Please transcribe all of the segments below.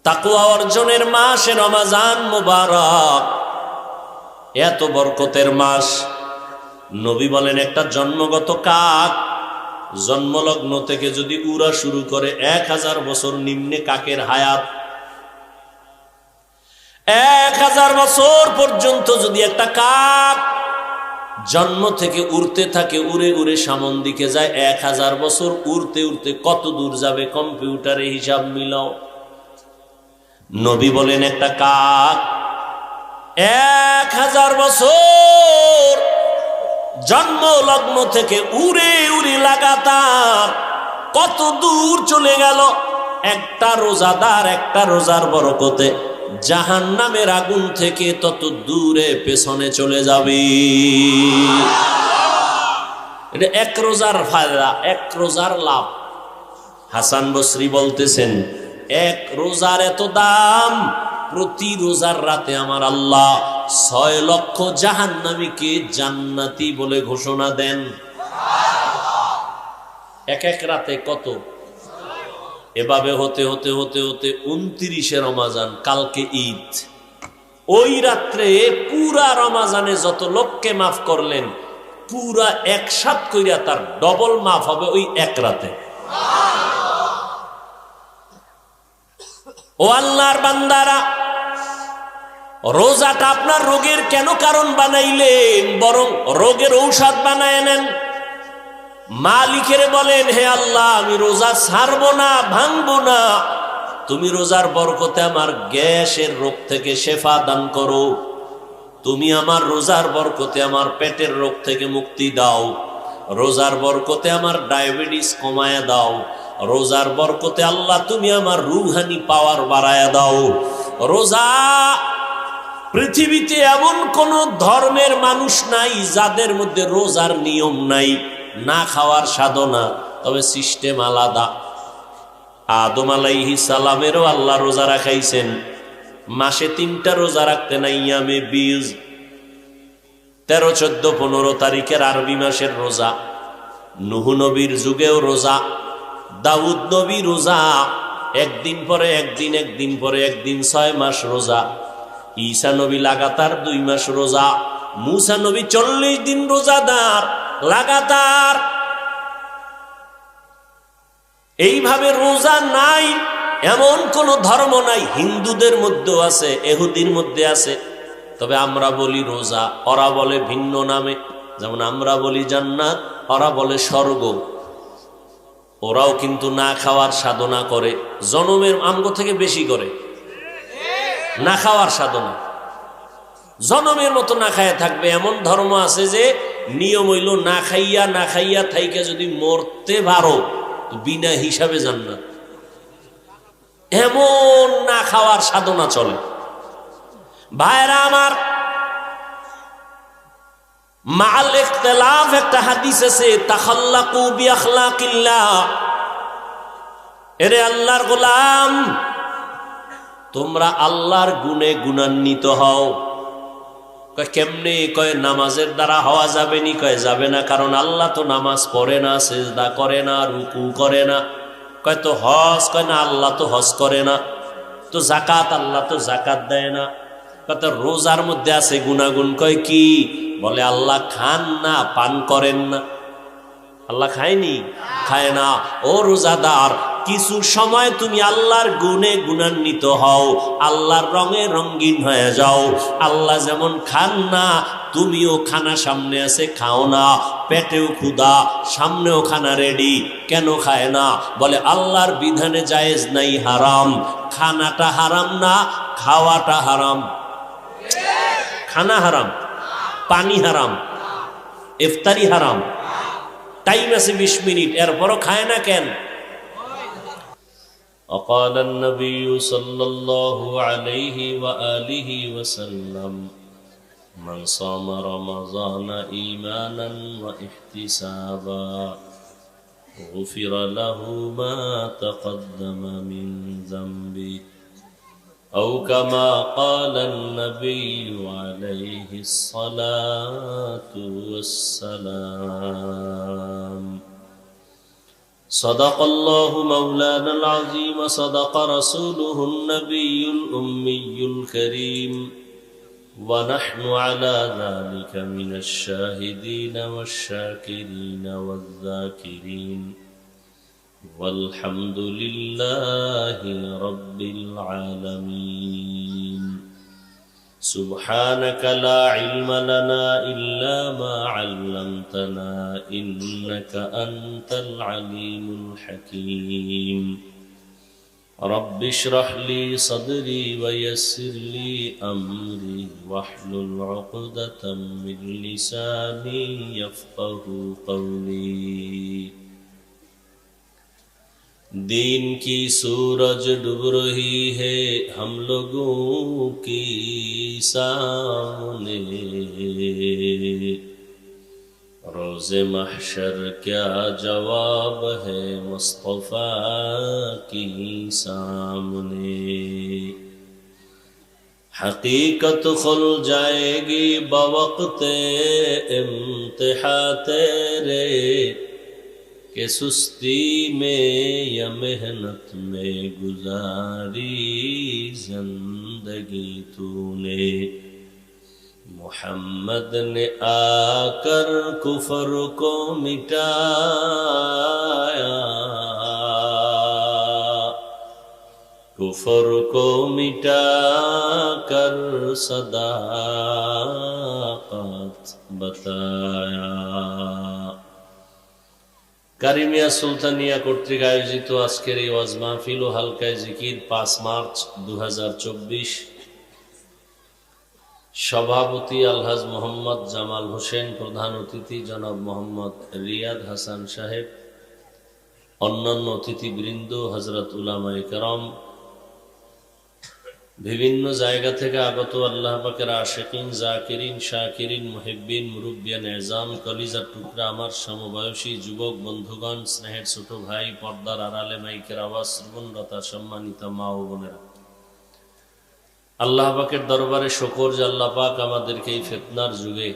তাকওয়া অর্জনের মাস রমজান মুবারক, এত বরকতের মাস। নবী বলেন একটা জন্মগত কাক জন্মলগ্ন থেকে যদি উড়া শুরু করে 1000 বছর নিম্নে কাকের হায়াত, 1000 বছর পর্যন্ত যদি একটা কাক জন্ম থেকে উড়তে থাকে, উড়ে উড়ে সামন দিকে যায়, 1000 বছর উড়তে উড়তে কত দূর যাবে কম্পিউটারে হিসাব মিলাও। নবী বলেন একটা কাক 1000 বছর জন্ম লগ্ন থেকে উড়ে উড়ে লাগাতার কত দূর চলে গেল। একটা রোজাদার একটা রোজার বরকতে জাহান্নামের আগুন থেকে তত দূরে পেছনে চলে যাবে। এটা এক রোজার ফায়দা, এক রোজার লাভ। হাসান বসরি বলতেছেন এক রোজার এত দাম, প্রতি রোজার রাতে আমার আল্লাহ 6 লক্ষ জাহান্নামীকে জান্নাতি বলে ঘোষণা দেন। এক এক রাতে কত? এভাবে হতে হতে হতে হতে 29 রমজান, কালকে ঈদ। ওই রাত্রে পুরা রমজানে যত লোককে মাফ করলেন, পুরা একসাথ কইরা তার ডবল মাফ হবে ওই এক রাতে। ও আল্লাহর বান্দারা, রোজাটা আপনার রোগের কেন কারণ বানাইলেন, বরং রোগের ঔষধ বানায় নেন। মালিকের বলেন হে আল্লাহ, আমি রোজা ছাড়বো না, ভাঙবো না, তুমি রোজার বরকতে আমার গ্যাসের রোগ থেকে শেফা দান করো, তুমি আমার রোজার বরকতে আমার পেটের রোগ থেকে মুক্তি দাও, রোজার বরকতে আমার ডায়াবেটিস কমায়া দাও, রোজার বরকতে আল্লাহ তুমি আমার রুহানি পাওয়ার বাড়ায়া দাও। রোজা, পৃথিবীতে এমন কোন ধর্মের মানুষ নাই যাদের মধ্যে রোজার নিয়ম নাই, না খাওয়ার সাধনা, তবে সিস্টেম আলাদা। আদম আলাইহিস সালামেরও আল্লাহ রোজা রাখাইছেন, মাসে 3টা রোজা রাখতে নাই, ইয়ামে বীজ, 13, 14, 15 তারিখের আরবি মাসের রোজা। নূহ নবীর যুগেও রোজা, দাউদ নবী রোজা, একদিন পরে একদিন, একদিন পরে একদিন, 6 মাস রোজা। ঈসা নবী লাগাতার 2 মাস রোজা। মূসা নবী 40 দিন রোজাদার লাগাতার। এইভাবে রোজা নাই এমন কোন ধর্ম নাই। হিন্দুদের মধ্যেও আছে, ইহুদির মধ্যে আছে, তবে আমরা বলি রোজা, ওরা বলে ভিন্ন নামে। যেমন আমরা বলি জান্নাত, ওরা বলে স্বর্গ। ওরাও কিন্তু না খাওয়ার সাধনা করে, জনমের আমগো থেকে বেশি করে না খাওয়ার সাধনা। জনমের মতো না খাইয়া থাকবে, এমন ধর্ম আছে যে নিয়ম হইল না খাইয়া না খাইয়া থাইকা যদি মরতে পারো বিনা হিসাবে জান্নাত। এমন না খাওয়ার সাধনা চলে। ভাইরা আমার, মাল ইখতিলাফ একটা হাদিস আছে, তাখাল্লাকু বিআখলাকিল্লাহ। এরে আল্লাহর গোলাম, তোমরা আল্লাহর গুণে গুণান্বিত হও। কয় কেমনে? কয় নামাজের দ্বারা হওয়া যাবে নি? কয় যাবে না, কারণ আল্লাহ তো নামাজ পড়ে না, সিজদা করে না, রুকু করে না। কয় তো হজ? কয় না, আল্লাহ তো হজ করে না। তো যাকাত? আল্লাহ তো যাকাত দেয় না। কয় তো রোজার মধ্যে আছে গুনাগুন। কয় কি? বলে আল্লাহ খান না, পান করেন না। আল্লাহ খায়নি, খায় না। ও রোজাদার, কিছু সময় তুমি আল্লাহর গুণে গুণান্বিত হও, আল্লাহর রঙে রঙিন হয়ে যাও। আল্লাহ যেমন খান না, তুমিও খানা সামনে আছে, খাও না। পেটেও ক্ষুধা, সামনেও খানা রেডি, কেন খায় না? বলে আল্লাহর বিধানে জায়েজ নাই, হারাম। খানাটা হারাম না, খাওয়াটা হারাম। খানা হারাম, পানি হারাম, ইফতারি হারাম। টাইম আছে 20 মিনিট, এরপরও খায় না কেন? وقال النبي صلى الله عليه وآله وسلم من صام رمضان إيمانا واحتسابا غفر له ما تقدم من ذنبه أو كما قال النبي عليه الصلاة والسلام। صدق الله مولانا العظيم صدق رسوله النبي الأمي الكريم ونحن على ذلك من الشاهدين والشاكرين والذاكرين والحمد لله رب العالمين سبحانك لا علم لنا إلا ما علمتنا إنك أنت العليم الحكيم رب اشرح لي صدري ويسر لي أمري واحلل عقدة من لساني يفقه قولي दीन की सूरज डूब रही है हम लोगों की सामने रोज़े महशर क्या जवाब है मुस्तफ़ा की सामने हकीकत खुल जाएगी बवक़्ते इम्तिहा तेरे कि सुस्ती में या मेहनत में गुजारी जिंदगी तूने मोहम्मद ने आकर कुफर को मिटाया कुफर को मिटा कर सदाकत बताया কারিমিয়া সুলতানিয়া কর্তৃক আয়োজিত আজকের এই ওয়াজ মাহফিল ও হালকায় জিকির 5 মার্চ 2024 সভাপতি আলহাজ মোহাম্মদ জামাল হোসেন, প্রধান অতিথি জনাব মোহাম্মদ রিয়াদ হাসান সাহেব, অন্যান্য অতিথিবৃন্দ, হযরত উলামায়ে কেরাম, বিভিন্ন জায়গা থেকে আগত আল্লাহ পাকের আশিকিন, জাকিরিন, শাকিরিন, মুহিব্বিন, মুরব্বিয়ান এজাম, কলিজার টুকরা আমার সমবয়সী যুবক বন্ধুগণ, স্নেহের ছোট ভাই, পর্দার আড়ালে মাইকের আওয়াজ শ্রবণরতা সম্মানিত মা ও বোনেরা, আল্লাহ পাকের দরবারে শুকর যে আল্লাহ পাক আমাদেরকে এই ফিতনার যুগে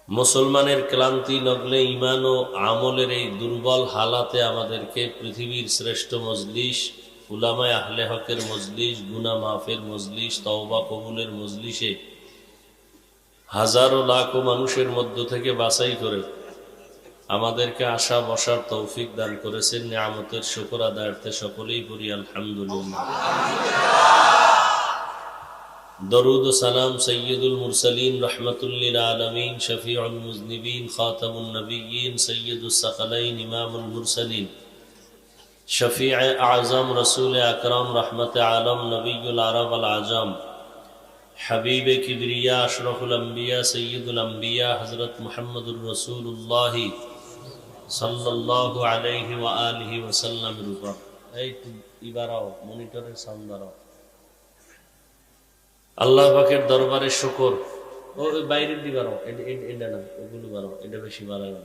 মুসলমানের ক্লান্তি লগ্নে ঈমান ও আমলের এই দুর্বল হালাতে আমাদেরকে পৃথিবীর শ্রেষ্ঠ মজলিস, উলামায়ে আহলে হকের মজলিস, গুনাহ মাফের মজলিস, তওবা কবুলের মজলিসে হাজারো লাখো মানুষের মধ্য থেকে বাছাই করে আমাদেরকে আসা বসার তৌফিক দান করেছেন। নিয়ামতের শুকর আদায়ার্থে সকলেই পড়ি আলহামদুলিল্লাহ। দরুদ ও সালাম সৈয়দুল মুরসালিন রাহমাতুল লিল আলামিন শফিউল মুজনিবিন খাতামুন নবিয়্যিন সৈয়দুস সাকালাইন ইমামুল মুরসালিন शफीअ आज़म रसूल अकरम रहमत आलम नबीउल अरब अल आजम हबीब किबरिया अशरफुल अंबिया सय्यदुल अंबिया हज़रत मुहम्मदुर रसूलुल्लाह सल्लल्लाहु अलैहि व आलिहि वसल्लम रूपा এই ইবারাও মনিটরের সাউন্ড বাড়াও। আল্লাহ পাকের দরবারে শুকর। ও বাইরের দি বাড়াও, এটা না, ওগুলো বাড়াও, এটা বেশি বাড়াও।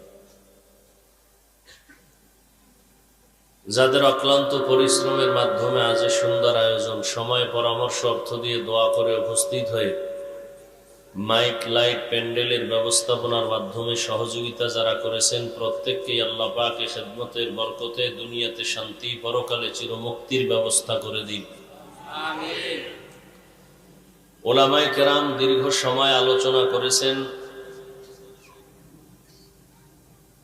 যাদের অক্লান্ত পরিশ্রমের মাধ্যমে আজ সুন্দর আয়োজন, সময়, পরামর্শ, অর্থ দিয়ে দোয়া করে উপস্থিত হয়ে মাইক, লাইট, প্যান্ডেলের ব্যবস্থাপনার মাধ্যমে সহযোগিতা যারা করেছেন, প্রত্যেককেই আল্লাহ পাক এই খিদমতের বরকতে দুনিয়াতে শান্তি, পরকালে চিরমুক্তির ব্যবস্থা করে দিন, আমিন। উলামায়ে কেরাম দীর্ঘ সময় আলোচনা করেছেন।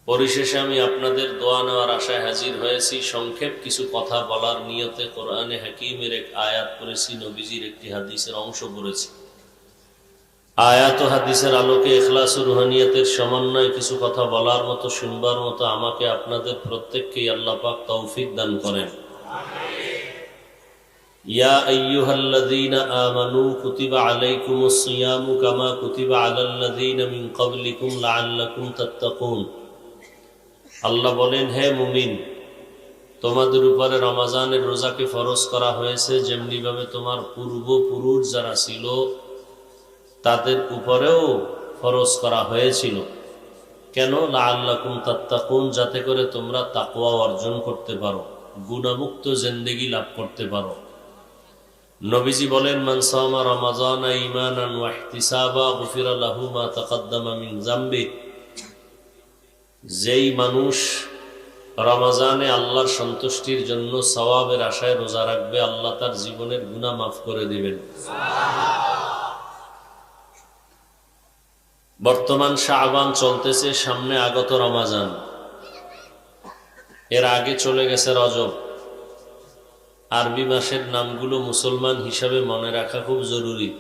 পরিশেষে আমি আপনাদের দোয়া নেওয়ার আশায় হাজির হয়েছি। সংক্ষেপ কিছু কথা বলার নিয়তে কোরআনে হাকিমের এক আয়াত পড়েছি, নবীজির একটি হাদিসের অংশ পড়েছি। আয়াত ও হাদিসের আলোকে ইখলাস ও রুহানিয়াতের সমন্বয়ে কিছু কথা বলার মতো, শুনবার মতো আমাকে আপনাদের প্রত্যেককেই আল্লাহ পাক তৌফিক দান করেন, আমিন। ইয়া আইয়ুহাল্লাযীনা আমানু কুতিবা আলাইকুমুস সিয়ামু কামা কুতিবা আলাল্লাযীনা মিন ক্বাবলিকুম লাআল্লাকুম তাত্তাকুন। আল্লাহ বলেন, হে মুমিন, তোমাদের উপরে রমজানের রোজাকে ফরজ করা হয়েছে যেমনি ভাবে তোমার পূর্বপুরুষ যারা ছিল তাদের উপরেও ফরজ করা হয়েছিল। কেন? লাআল্লাকুম তাত্তাকুন, যাতে করে তোমরা তাকওয়া অর্জন করতে পারো, গুনাহমুক্ত জিন্দেগি লাভ করতে পারো। নবীজি বলেন, মান সামা রমাযানা ঈমানান ওয়া ইহতিসাবা গুফিরা লাহু মা তাকদ্দামা মিন যামবি। যেই মানুষ রমজানে আল্লাহর সন্তুষ্টির জন্য সওয়াবের আশায় রোজা রাখবে, আল্লাহ তার জীবনের গুনাহ মাফ করে দিবেন। বর্তমান শাবান চলতেছে, সামনে আগত রমজান, এর আগে চলে গেছে রজব। আরবি মাসের নামগুলো মুসলমান হিসাবে মনে রাখা খুব জরুরি।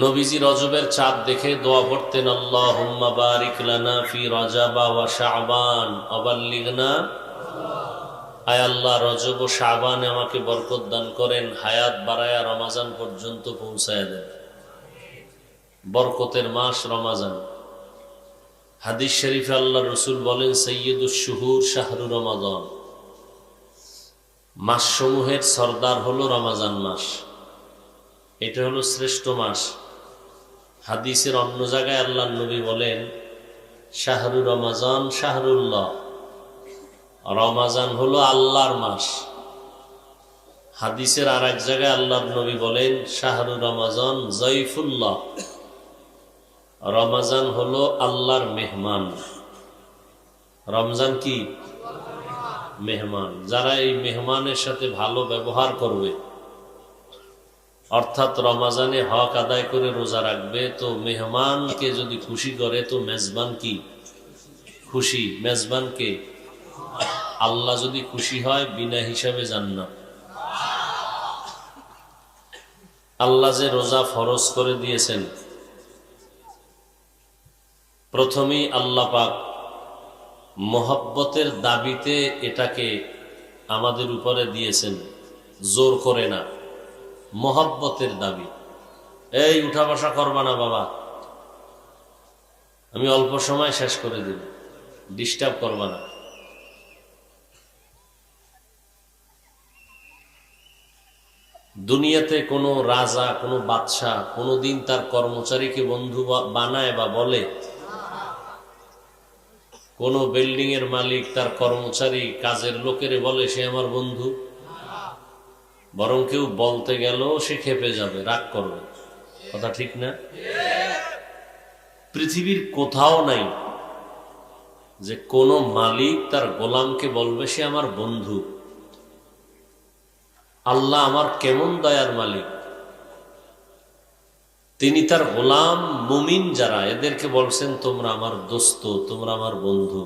নবীজি রজবের চাঁদ দেখে দোয়া পড়তেন, আল্লাহুম্মা বারিক লানা ফি রজাবা ওয়া শাবান আবাল্লিগনা। আয় আল্লাহ, রজব ও শাবানে আমাকে বরকত দান করেন, হায়াত বাড়ায়া রমজান পর্যন্ত পৌঁছায় দেন। বরকতের মাস রমজান। হাদিস শরীফে আল্লাহ রসুল বলেন, সৈয়দুশ শুহুর শাহরু রমাদান, মাসসমূহের সর্দার হলো রমজান মাস। এটা হলো শ্রেষ্ঠ মাস। হাদিসের অন্য জায়গায় আল্লাহ নবী বলেন, শাহরু রমাজান শাহরুল্লাহ, রমাজান হলো আল্লাহর মাস। হাদিসের আর এক জায়গায় আল্লাহর নবী বলেন, শাহরু রমাজান জয়ফুল্লাহ, রমজান হলো আল্লাহর মেহমান। রমজান কি? মেহমান। যারা এই মেহমানের সাথে ভালো ব্যবহার করবে, অর্থাৎ রমজানে হক আদায় করে রোজা রাখবে, তো মেহমানকে যদি খুশি করে তো মেজবান কি খুশি? মেজবানকে আল্লাহ যদি খুশি হয়, বিনা হিসাবে জান্নাত। আল্লাহ যে রোজা ফরজ করে দিয়েছেন, প্রথমেই আল্লাহ পাক মোহাব্বতের দাবিতে এটাকে আমাদের উপরে দিয়েছেন, জোর করে না, মোহাব্বতের দাবি। এই উঠা বসা করবা না বাবা, আমি অল্প সময় শেষ করে দিব, ডিস্টার্ব করবা না। দুনিয়াতে কোনো রাজা, কোনো বাদশাহ কোনোদিন তার কর্মচারীকে বন্ধু বানায় বা বলে? কোন বিল্ডিং এর মালিক তার কর্মচারী, কাজের লোকেরে বলে সে আমার বন্ধু? বরং কেউ বলতে গেল সে ক্ষেপে যাবে, রাগ করবে। কথা ঠিক না? পৃথিবীর কোথাও নাই যে কোন মালিক তার গোলামকে বলবে সে আমার বন্ধু। আল্লাহ আমার কেমন দয়ার মালিক, তিনি তার গোলাম মুমিন যারা, এদেরকে বলছেন তোমরা আমার দোস্ত, তোমরা আমার বন্ধু।